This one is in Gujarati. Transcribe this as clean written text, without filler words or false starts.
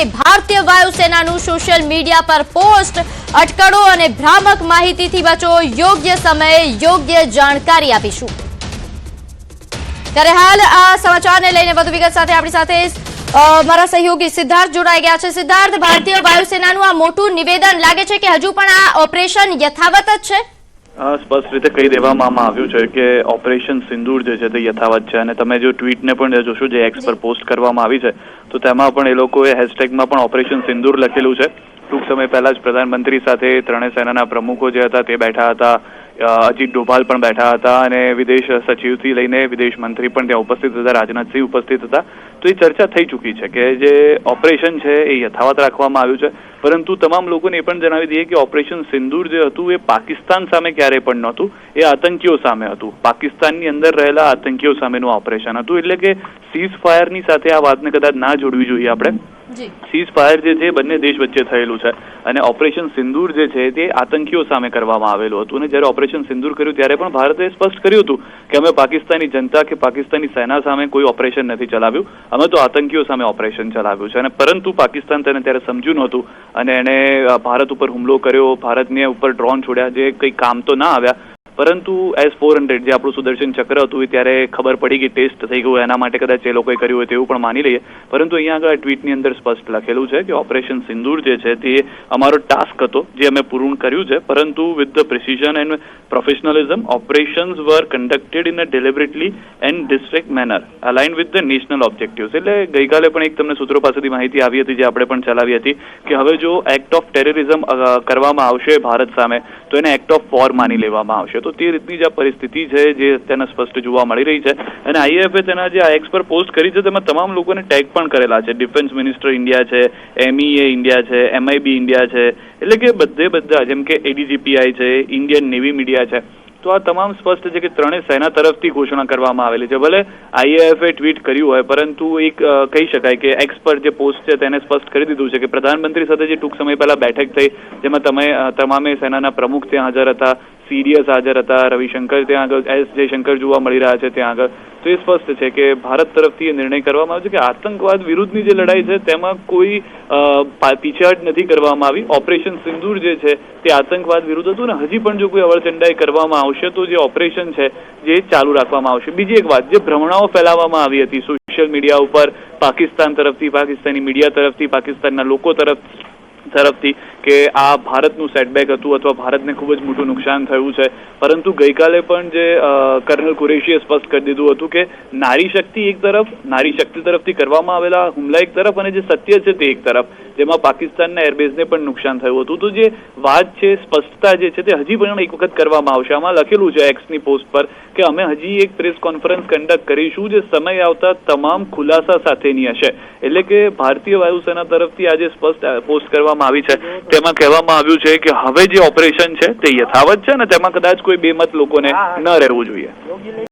કે ભારતીય વાયુસેનાનું સોશિયલ મીડિયા પર પોસ્ટ અટકળો અને ભ્રામક માહિતીથી બચો, યોગ્ય સમયે યોગ્ય જાણકારી આપીશું। ત્યારે હાલ આ સમાચારને લઈને વધુ વિગત સાથે આપણી સાથે મારા સહયોગી સિદ્ધાર્થ જોડાઈ ગયા છે। સિદ્ધાર્થ, ભારતીય વાયુસેનાનું આ મોટું નિવેદન લાગે છે કે હજુ પણ આ ઓપરેશન યથાવત જ છે? સ્પષ્ટ રીતે કહી દેવામાં આવ્યું છે કે ઓપરેશન સિંદૂર જે છે તે યથાવત છે અને તમે જો ટ્વીટને પણ જોશો જે એક્સ પર પોસ્ટ કરવામાં આવી છે તો તેમાં પણ એ લોકોએ હેશટેગમાં પણ ઓપરેશન સિંદૂર લખેલું છે। ટૂંક સમય પહેલા જ પ્રધાનમંત્રી સાથે ત્રણેય સેનાના પ્રમુખો જે હતા તે બેઠા હતા, અજીત ડોભાલ પણ બેઠા હતા અને વિદેશ સચિવથી લઈને વિદેશ મંત્રી પણ ત્યાં ઉપસ્થિત હતા, રાજનાથસિંહ ઉપસ્થિત હતા। તો એ ચર્ચા થઈ ચૂકી છે કે જે ઓપરેશન છે એ યથાવત રાખવામાં આવ્યું છે, પરંતુ તમામ લોકોને એ પણ જણાવી દઈએ કે ઓપરેશન સિંદૂર જે હતું એ પાકિસ્તાન સામે ક્યારેય પણ નહોતું, એ આતંકીઓ સામે હતું। પાકિસ્તાનની અંદર રહેલા આતંકીઓ સામેનું ઓપરેશન હતું, એટલે કે સીઝ ફાયરની સાથે આ વાતને કદાચ ના જોડવી જોઈએ આપણે। સીઝ ફાયર જે છે બંને દેશ વચ્ચે થયેલું છે અને ઓપરેશન સિંદૂર જે છે તે આતંકીઓ સામે કરવામાં આવેલું હતું અને જ્યારે ઓપરેશન સિંદૂર કર્યું ત્યારે પણ ભારતે સ્પષ્ટ કર્યું હતું કે અમે પાકિસ્તાની જનતા કે પાકિસ્તાની સેના સામે કોઈ ઓપરેશન નથી ચલાવ્યું, અમે તો આતંકીઓ સામે ઓપરેશન ચલાવ્યું છે। અને પરંતુ પાકિસ્તાન તેને ત્યારે સમજ્યું નહોતું અને એણે ભારત ઉપર હુમલો કર્યો, ભારતને ઉપર ડ્રોન છોડ્યા જે કંઈ કામ તો ના આવ્યા, પરંતુ S-400 જે આપણું સુદર્શન ચક્ર હતું એ ત્યારે ખબર પડી કે ટેસ્ટ થઈ ગયું, એના માટે કદાચ એ લોકોએ કર્યું હોય તેવું પણ માની લઈએ। પરંતુ અહીંયા આગળ ટ્વીટની અંદર સ્પષ્ટ લખેલું છે કે ઓપરેશન સિંદૂર જે છે તે અમારો ટાસ્ક હતો જે અમે પૂર્ણ કર્યું છે, પરંતુ with the precision and professionalism operations were conducted in a deliberately and district manner align with the national objectives. એટલે ગઈકાલે પણ એક તમને સૂત્રો પાસેથી માહિતી આવી હતી જે આપણે પણ ચલાવી હતી કે હવે જો એક્ટ ઓફ ટેરરિઝમ કરવામાં આવશે ભારત સામે તો એને એક્ટ ઓફ વોર માની લેવામાં આવશે। તો તે રીતની જે પરિસ્થિતિ છે જે તેને સ્પષ્ટ જોવા મળી રહી છે અને આઈએફએ તેના જે આ એક્સ પર પોસ્ટ કરી છે તેમાં તમામ લોકોને ટેગ પણ કરેલા છે, ડિફેન્સ મિનિસ્ટર ઇન્ડિયા છે, MEA ઇન્ડિયા છે, MIB ઇન્ડિયા છે, એટલે કે બધા જેમ કે ADGPI છે, ઇન્ડિયન નેવી મીડિયા છે। તો આ તમામ સ્પષ્ટ છે કે ત્રણેય સેના તરફથી ઘોષણા કરવામાં આવેલી છે। ભલે આઈએએફએ ટ્વીટ કર્યું હોય પરંતુ એક કહી શકાય કે એક્સ પર જે પોસ્ટ છે તેને સ્પષ્ટ કરી દીધું છે કે પ્રધાનમંત્રી સાથે જે ટૂંક સમય પહેલા બેઠક થઈ જેમાં તમામે સેનાના પ્રમુખ ત્યાં હાજર હતા, સીડીએસ હાજર હતા, રવિશંકર ત્યાં આગળ, S જયશંકર જોવા મળી રહ્યા છે ત્યાં આગળ। તો એ સ્પષ્ટ છે કે ભારત તરફથી એ નિર્ણય કરવામાં આવ્યો છે કે આતંકવાદ વિરુદ્ધની જે લડાઈ છે તેમાં કોઈ પીછેહટ નથી કરવામાં આવી। ઓપરેશન સિંદૂર જે છે તે આતંકવાદ વિરુદ્ધ હતું ને હજી પણ જો કોઈ અવળચંડાઈ કરવામાં આવશે તો જે ઓપરેશન છે જે ચાલુ રાખવામાં આવશે। બીજી એક વાત, જે ભ્રમણાઓ ફેલાવવામાં આવી હતી સોશિયલ મીડિયા ઉપર પાકિસ્તાન તરફથી, પાકિસ્તાની મીડિયા તરફથી, પાકિસ્તાનના લોકો તરફથી કે આ ભારતનું સેટબેક હતું અથવા ભારતને ખૂબ જ મોટું નુકસાન થયું છે, પરંતુ ગઈકાલે પણ જે કર્નલ કુરેશીએ સ્પષ્ટ કરી દીધું હતું કે નારી શક્તિ તરફથી કરવામાં આવેલા હુમલા એક તરફ અને જે સત્ય છે તે એક તરફ, જેમાં પાકિસ્તાનના એરબેઝને પણ નુકસાન થયું હતું। તો જે વાત છે, સ્પષ્ટતા જે છે તે હજી પણ એક વખત કરવામાં આવશે। આમાં લખેલું છે એક્સની પોસ્ટ પર કે અમે હજી એક પ્રેસ કોન્ફરન્સ કન્ડક્ટ કરીશું જે સમય આવતા તમામ ખુલાસા સાથેની હશે। એટલે કે ભારતીય વાયુસેના તરફથી આજે સ્પષ્ટ પોસ્ટ કરવામાં આવી છે તેમાં કહેવામાં આવ્યું છે કે હવે જે ઓપરેશન છે તે યથાવત છે અને તેમાં કદાચ કોઈ બેમત લોકોને ન રહેવું જોઈએ।